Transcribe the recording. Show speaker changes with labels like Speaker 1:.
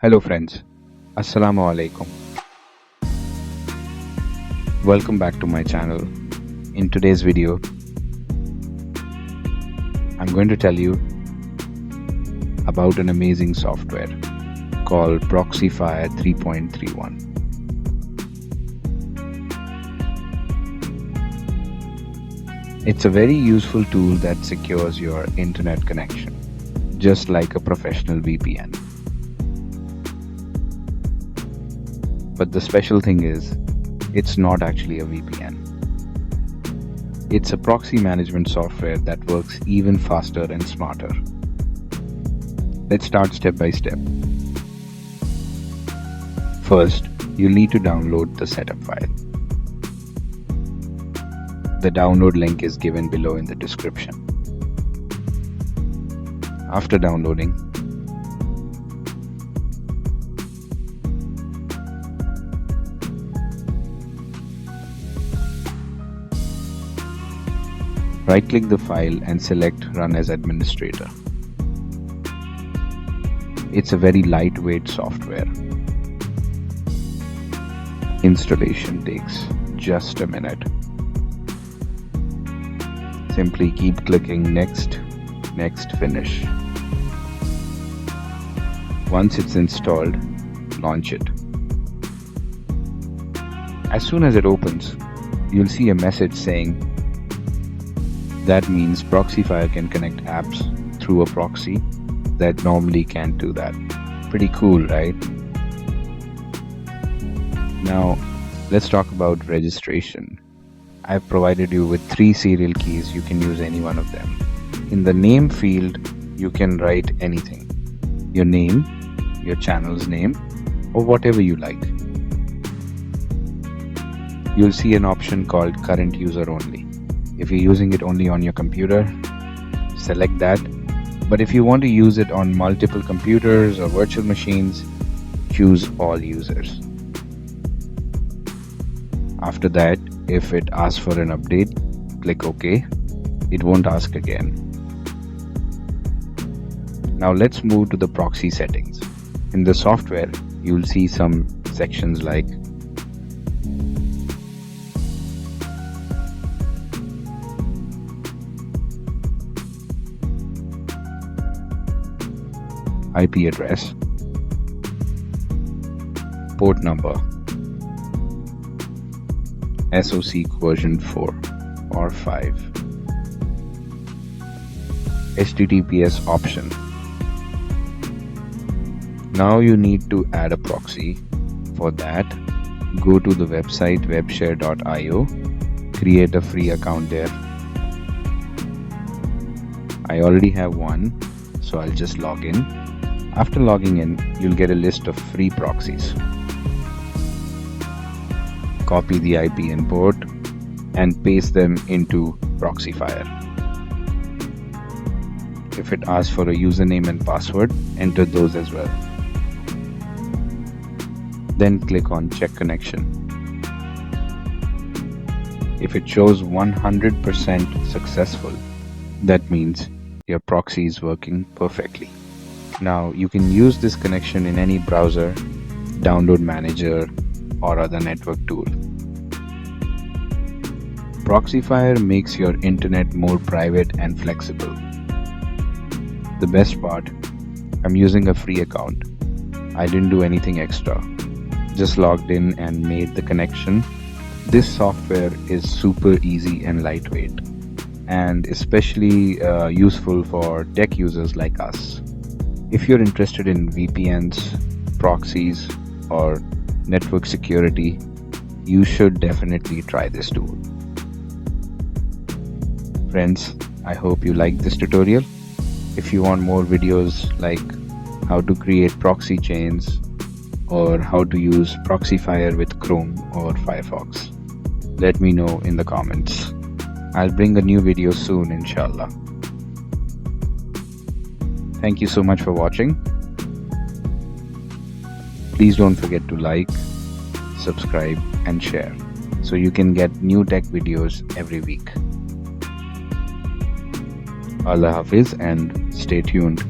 Speaker 1: Hello friends, Assalamu alaikum. Welcome back to my channel. In today's video, I'm going to tell you about an amazing software called Proxifier 3.31. It's a very useful tool that secures your internet connection, just like a professional VPN. But the special thing is, it's not actually a VPN. It's a proxy management software that works even faster and smarter. Let's start step by step. First, you'll need to download the setup file. The download link is given below in the description. After downloading, right-click the file and select Run as Administrator. It's a very lightweight software. Installation takes just a minute. Simply keep clicking Next, Next, Finish. Once it's installed, launch it. As soon as it opens, you'll see a message saying that means Proxifier can connect apps through a proxy that normally can't do that. Pretty cool, right? Now, let's talk about registration. I've provided you with 3 serial keys. You can use any one of them. In the name field, you can write anything. Your name, your channel's name, or whatever you like. You'll see an option called Current User Only. If you're using it only on your computer, select that. But if you want to use it on multiple computers or virtual machines, choose All Users. After that, if it asks for an update, click OK. It won't ask again. Now let's move to the proxy settings. In the software, you'll see some sections like IP address, port number, SoC version 4 or 5, HTTPS option. Now you need to add a proxy. For that, go to the website webshare.io, create a free account there. I already have one, so I'll just log in. After logging in, you'll get a list of free proxies. Copy the IP and port and paste them into Proxifier. If it asks for a username and password, enter those as well. Then click on Check Connection. If it shows 100% successful, that means your proxy is working perfectly. Now you can use this connection in any browser, download manager, or other network tool. Proxifier makes your internet more private and flexible. The best part, I'm using a free account. I didn't do anything extra. Just logged in and made the connection. This software is super easy and lightweight, and especially useful for tech users like us. If you're interested in VPNs, proxies, or network security, you should definitely try this tool. Friends, I hope you liked this tutorial. If you want more videos like how to create proxy chains or how to use Proxifier with Chrome or Firefox, let me know in the comments. I'll bring a new video soon, inshallah. Thank you so much for watching. Please don't forget to like, subscribe, and share so you can get new tech videos every week. Allah Hafiz and stay tuned.